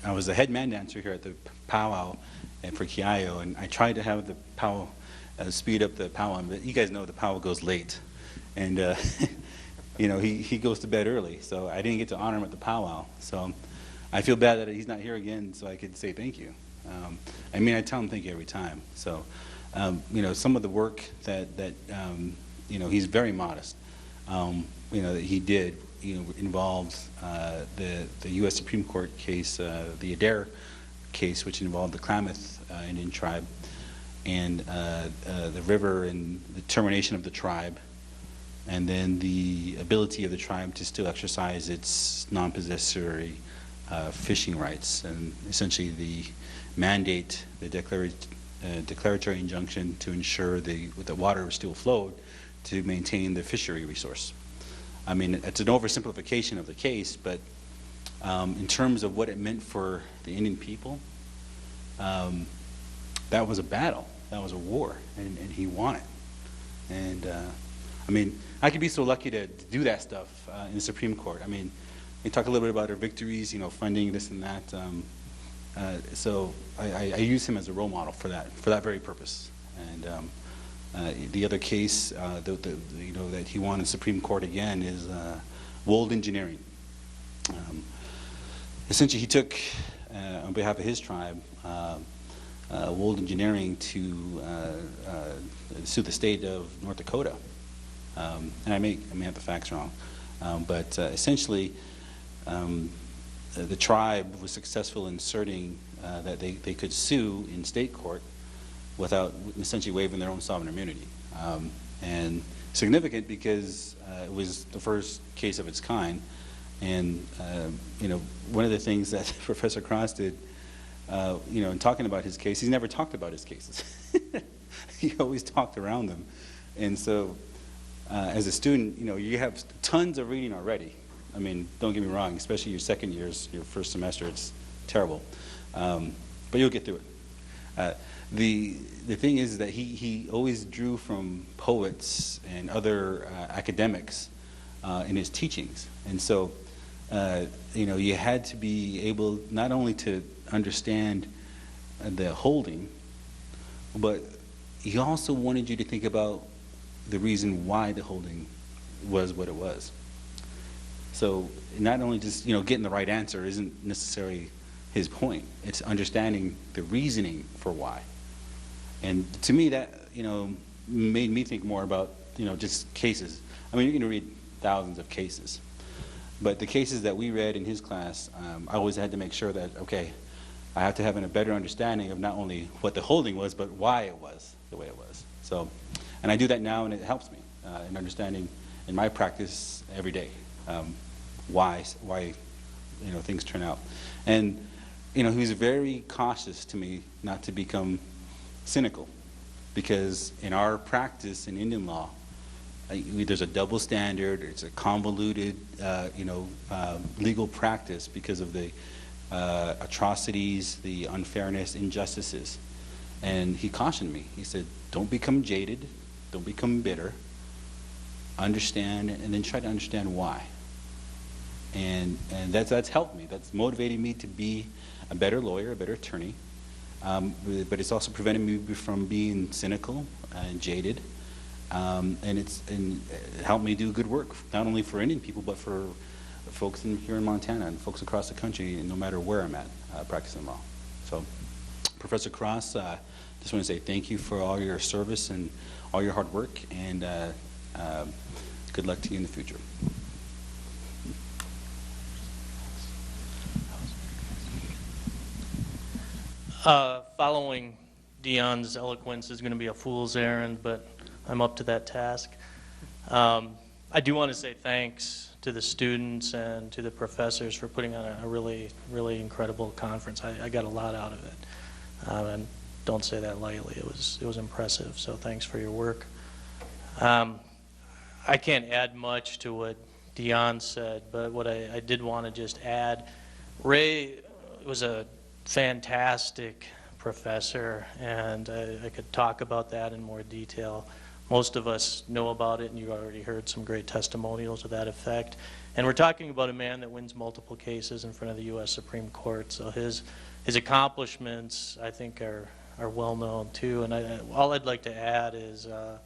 I was the head man dancer here at the powwow for Kiayo, and I tried to have the powwow speed up the powwow, but you guys know the powwow goes late. And you know, he goes to bed early, so I didn't get to honor him at the powwow. So I feel bad that he's not here again, so I could say thank you. I mean, I tell him thank you every time. So, you know, some of the work that you know, he's very modest. You know, that he did, you know, involved the U.S. Supreme Court case, the Adair case, which involved the Klamath Indian tribe, and the river and the termination of the tribe, and then the ability of the tribe to still exercise its non-possessory fishing rights, and essentially the mandate, the declaratory injunction to ensure the water still flowed to maintain the fishery resource. I mean, it's an oversimplification of the case, but in terms of what it meant for the Indian people, that was a battle, that was a war, and he won it. And I mean, I could be so lucky to do that stuff in the Supreme Court. I mean, we talk a little bit about our victories, you know, funding this and that. So I use him as a role model for that very purpose. And the other case, you know, that he won in Supreme Court again is Wold Engineering. Essentially, he took, on behalf of his tribe, Wold Engineering to sue the state of North Dakota. And I may have the facts wrong, but essentially, the tribe was successful in asserting that they could sue in state court without essentially waiving their own sovereign immunity. And significant because it was the first case of its kind. And you know, one of the things that Professor Cross did, you know, in talking about his case, he's never talked about his cases. He always talked around them. And so, as a student, you know, you have tons of reading already. I mean, don't get me wrong, especially your second years, your first semester, it's terrible. But you'll get through it. The thing is that he always drew from poets and other academics in his teachings. And so, you know, you had to be able not only to understand the holding, but he also wanted you to think about the reason why the holding was what it was. So not only just, you know, getting the right answer isn't necessarily his point. It's understanding the reasoning for why. And to me, that, you know, made me think more about, you know, just cases. I mean, you can read thousands of cases, but the cases that we read in his class, I always had to make sure that, okay, I have to have a better understanding of not only what the holding was, but why it was the way it was. So, and I do that now, and it helps me in understanding in my practice every day why you know, things turn out. And you know, he was very cautious to me not to become cynical, because in our practice in Indian law, there's a double standard. It's a convoluted, you know, legal practice because of the atrocities, the unfairness, injustices. And he cautioned me. He said, "Don't become jaded. Don't become bitter. Understand, and then try to understand why." And that's helped me. That's motivated me to be a better lawyer, a better attorney. But it's also prevented me from being cynical and jaded. And it helped me do good work, not only for Indian people, but for folks here in Montana and folks across the country, no matter where I'm at practicing law. So, Professor Cross, just want to say thank you for all your service and all your hard work, and good luck to you in the future. Following Dion's eloquence is going to be a fool's errand, but I'm up to that task. I do want to say thanks to the students and to the professors for putting on a really, really incredible conference. I got a lot out of it, and don't say that lightly. It was impressive. So thanks for your work. I can't add much to what Dion said, but what I did want to just add, Ray was a fantastic professor, and I could talk about that in more detail. Most of us know about it, and you already heard some great testimonials to that effect. And we're talking about a man that wins multiple cases in front of the U.S. Supreme Court, so his accomplishments, I think, are well known too. And all I'd like to add is a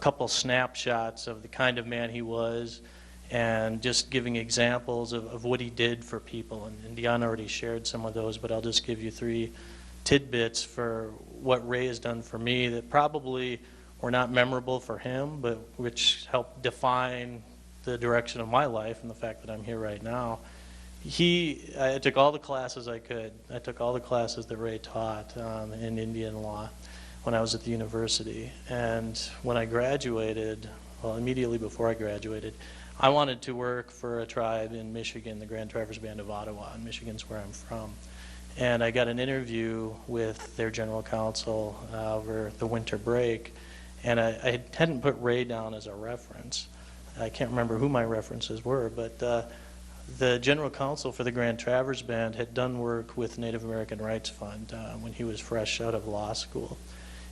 couple snapshots of the kind of man he was, and just giving examples of what he did for people. And Dion already shared some of those, but I'll just give you 3 tidbits for what Ray has done for me that probably were not memorable for him, but which helped define the direction of my life and the fact that I'm here right now. I took all the classes I could. I took all the classes that Ray taught in Indian law when I was at the university. And when I graduated, well, immediately before I graduated, I wanted to work for a tribe in Michigan, the Grand Traverse Band of Ottawa, and Michigan's where I'm from. And I got an interview with their general counsel over the winter break, and I hadn't put Ray down as a reference. I can't remember who my references were, but the general counsel for the Grand Traverse Band had done work with Native American Rights Fund when he was fresh out of law school.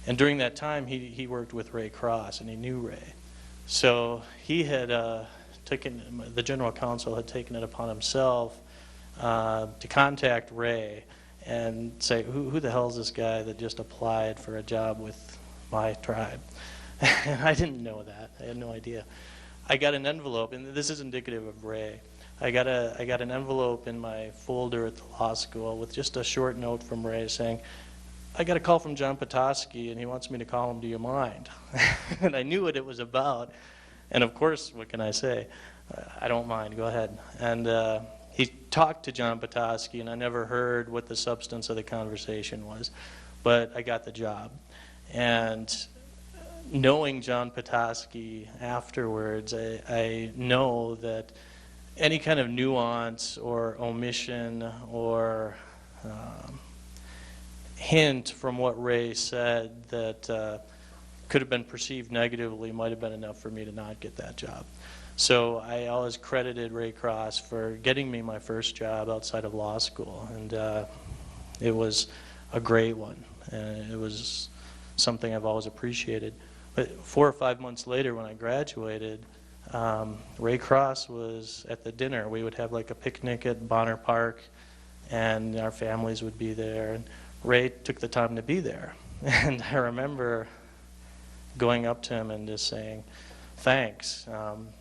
And during that time, he worked with Ray Cross, and he knew Ray. So he had the general counsel had taken it upon himself to contact Ray and say, who the hell is this guy that just applied for a job with my tribe? And I didn't know that. I had no idea. I got an envelope, and this is indicative of Ray. I got an envelope in my folder at the law school with just a short note from Ray saying, I got a call from John Petoskey, and he wants me to call him, do you mind? And I knew what it was about. And of course, what can I say? I don't mind, go ahead. And he talked to John Petoskey, and I never heard what the substance of the conversation was, but I got the job. And knowing John Petoskey afterwards, I know that any kind of nuance or omission or hint from what Ray said that could have been perceived negatively might have been enough for me to not get that job. So I always credited Ray Cross for getting me my first job outside of law school, and it was a great one, and it was something I've always appreciated. But 4 or 5 months later when I graduated, Ray Cross was at the dinner. We would have like a picnic at Bonner Park, and our families would be there, and Ray took the time to be there. And I remember going up to him and just saying, thanks,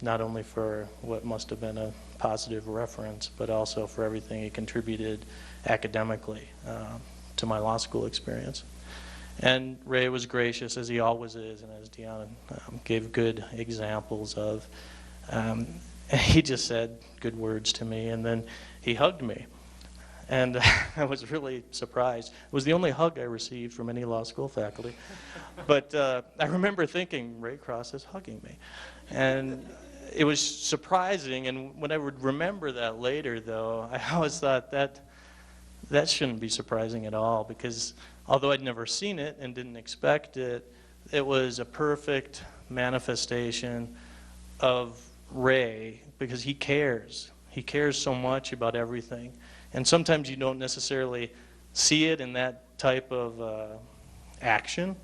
not only for what must have been a positive reference, but also for everything he contributed academically to my law school experience. And Ray was gracious, as he always is, and as Deanna gave good examples of. He just said good words to me, and then he hugged me. And I was really surprised. It was the only hug I received from any law school faculty. But I remember thinking, Ray Cross is hugging me. And it was surprising, and when I would remember that later, though, I always thought that shouldn't be surprising at all, because although I'd never seen it and didn't expect it, it was a perfect manifestation of Ray, because he cares. He cares so much about everything. And sometimes you don't necessarily see it in that type of action.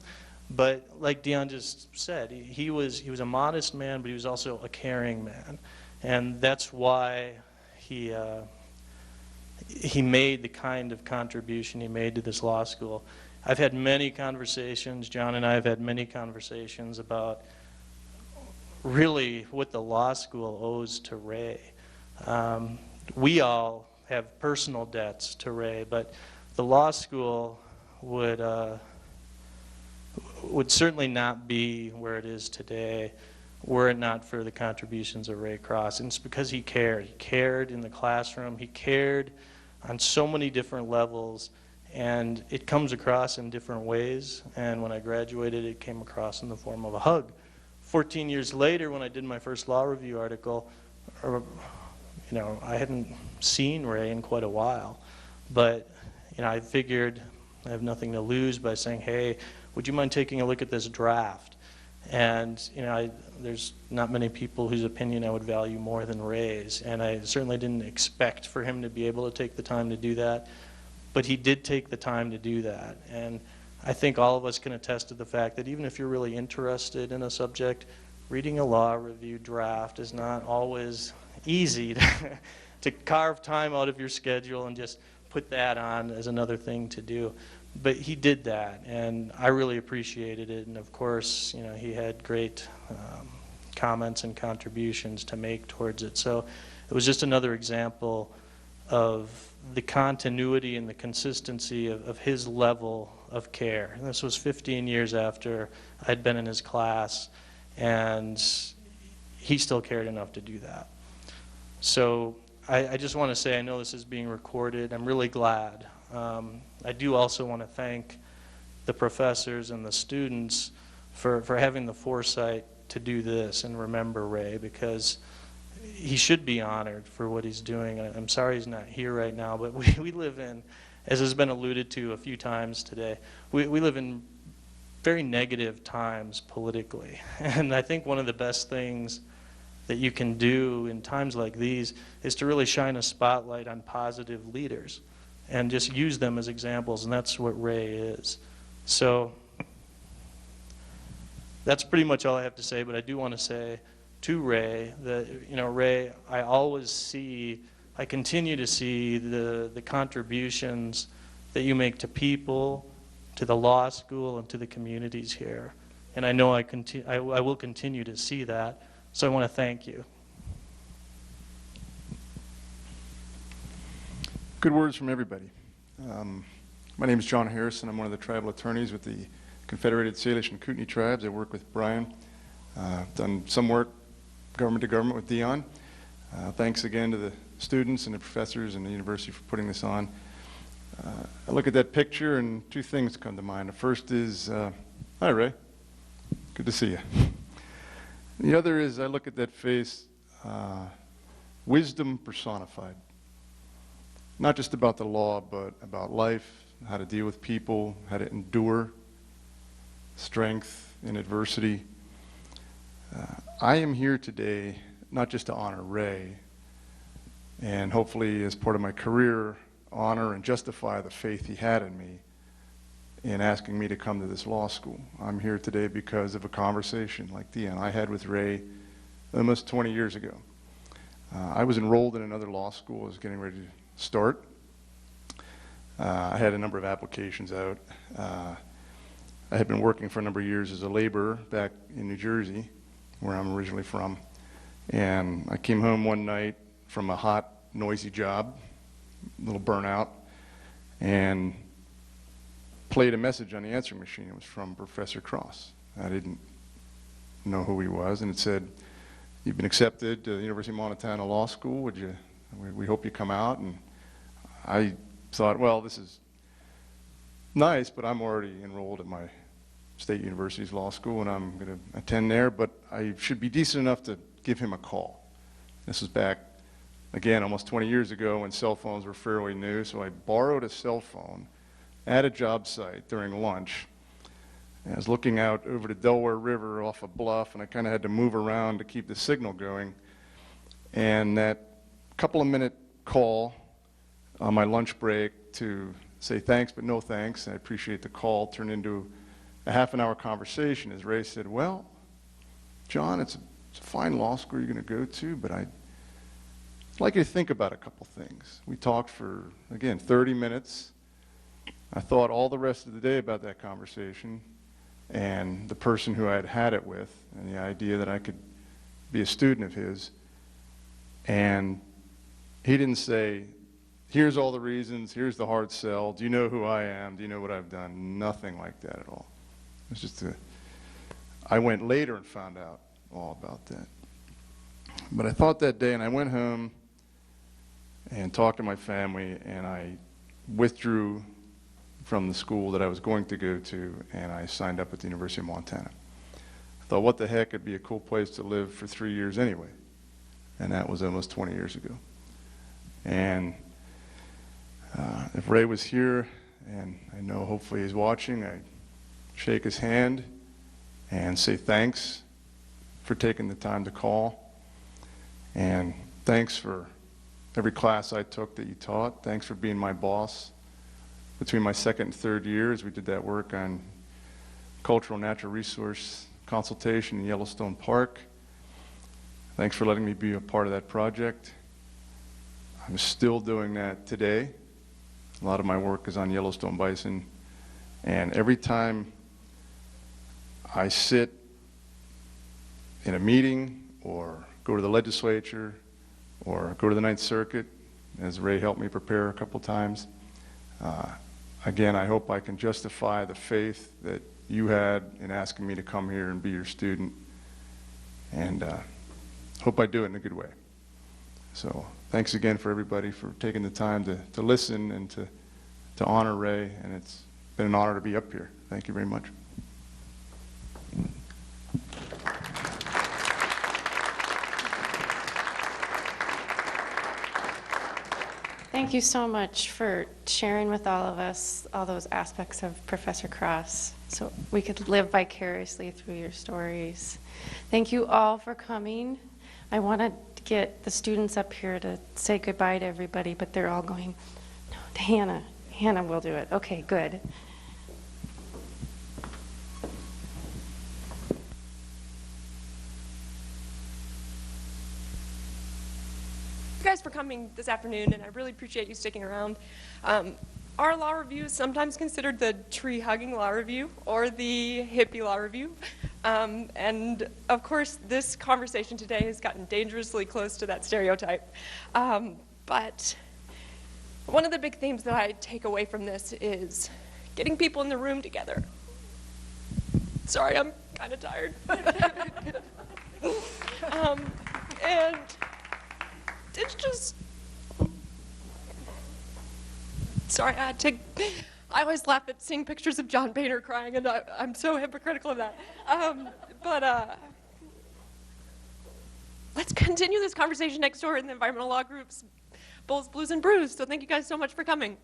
But like Dion just said, he was a modest man, but he was also a caring man. And that's why he made the kind of contribution he made to this law school. I've had many conversations, John and I have had many conversations about really what the law school owes to Ray. We all have personal debts to Ray, but the law school would certainly not be where it is today were it not for the contributions of Ray Cross. And it's because he cared. He cared in the classroom. He cared on so many different levels, and it comes across in different ways. And when I graduated, it came across in the form of a hug. 14 years later, when I did my first law review article, I hadn't seen Ray in quite a while, but I figured I have nothing to lose by saying, hey, would you mind taking a look at this draft? And there's not many people whose opinion I would value more than Ray's, and I certainly didn't expect for him to be able to take the time to do that, but he did take the time to do that. And I think all of us can attest to the fact that even if you're really interested in a subject, reading a law review draft is not always easy to carve time out of your schedule and just put that on as another thing to do. But he did that, and I really appreciated it. And of course, he had great comments and contributions to make towards it. So it was just another example of the continuity and the consistency of his level of care. And this was 15 years after I'd been in his class, and he still cared enough to do that. So I just want to say, I know this is being recorded. I'm really glad. I do also want to thank the professors and the students for having the foresight to do this and remember Ray, because he should be honored for what he's doing. I'm sorry he's not here right now, but we live in, as has been alluded to a few times today, we live in very negative times politically. And I think one of the best things that you can do in times like these is to really shine a spotlight on positive leaders and just use them as examples, and that's what Ray is. So that's pretty much all I have to say, but I do want to say to Ray that, Ray, I continue to see the contributions that you make to people, to the law school, and to the communities here. And I know I will continue to see that, so I want to thank you. Good words from everybody. My name is John Harrison. I'm one of the tribal attorneys with the Confederated Salish and Kootenai tribes. I work with Brian. Done some work government to government with Dion. Thanks again to the students and the professors and the university for putting this on. I look at that picture and two things come to mind. The first is, hi Ray, good to see you. The other is I look at that face, wisdom personified. Not just about the law, but about life, how to deal with people, how to endure, strength in adversity. I am here today not just to honor Ray, and hopefully as part of my career, honor and justify the faith he had in me in asking me to come to this law school. I'm here today because of a conversation like Dion I had with Ray almost 20 years ago. I was enrolled in another law school. I was getting ready to start. I had a number of applications out. I had been working for a number of years as a laborer back in New Jersey, where I'm originally from. And I came home one night from a hot, noisy job, a little burnout, and played a message on the answering machine. It was from Professor Cross. I didn't know who he was, and it said, "You've been accepted to the University of Montana Law School. We hope you come out." And I thought, well, this is nice, but I'm already enrolled at my state university's law school, and I'm going to attend there, but I should be decent enough to give him a call. This was back, again, almost 20 years ago when cell phones were fairly new, so I borrowed a cell phone at a job site during lunch. And I was looking out over the Delaware River off a bluff, and I kind of had to move around to keep the signal going. And that couple of minute call on my lunch break to say thanks but no thanks, and I appreciate the call, turned into a half-an-hour conversation as Ray said, "Well, John, it's a fine law school you're going to go to, but I'd like you to think about a couple things." We talked for, again, 30 minutes. I thought all the rest of the day about that conversation and the person who I had had it with and the idea that I could be a student of his. And he didn't say, "Here's all the reasons, here's the hard sell, do you know who I am, do you know what I've done?" Nothing like that at all. It was just I went later and found out all about that. But I thought that day, and I went home and talked to my family, and I withdrew from the school that I was going to go to, and I signed up at the University of Montana. I thought, what the heck, it'd be a cool place to live for 3 years anyway. and that was almost 20 years ago. And if Ray was here, and I know hopefully he's watching, I'd shake his hand and say thanks for taking the time to call. And thanks for every class I took that you taught. Thanks for being my boss. Between my second and third years, we did that work on cultural and natural resource consultation in Yellowstone Park. Thanks for letting me be a part of that project. I'm still doing that today. A lot of my work is on Yellowstone bison. And every time I sit in a meeting or go to the legislature or go to the Ninth Circuit, as Ray helped me prepare a couple times, again, I hope I can justify the faith that you had in asking me to come here and be your student, and hope I do it in a good way. So thanks again for everybody for taking the time to listen and to honor Ray, and it's been an honor to be up here. Thank you very much. Thank you so much for sharing with all of us all those aspects of Professor Cross so we could live vicariously through your stories. Thank you all for coming. I wanted to get the students up here to say goodbye to everybody, but they're all going, no, to Hannah. Hannah will do it. Okay, good. You guys for coming this afternoon, and I really appreciate you sticking around. Our law review is sometimes considered the tree-hugging law review or the hippie law review. And of course, this conversation today has gotten dangerously close to that stereotype. But one of the big themes that I take away from this is getting people in the room together. Sorry, I'm kind of tired. And it's just, sorry, I always laugh at seeing pictures of John Boehner crying, and I'm so hypocritical of that. But let's continue this conversation next door in the environmental law groups, Bulls, Blues, and Brews. So thank you guys so much for coming.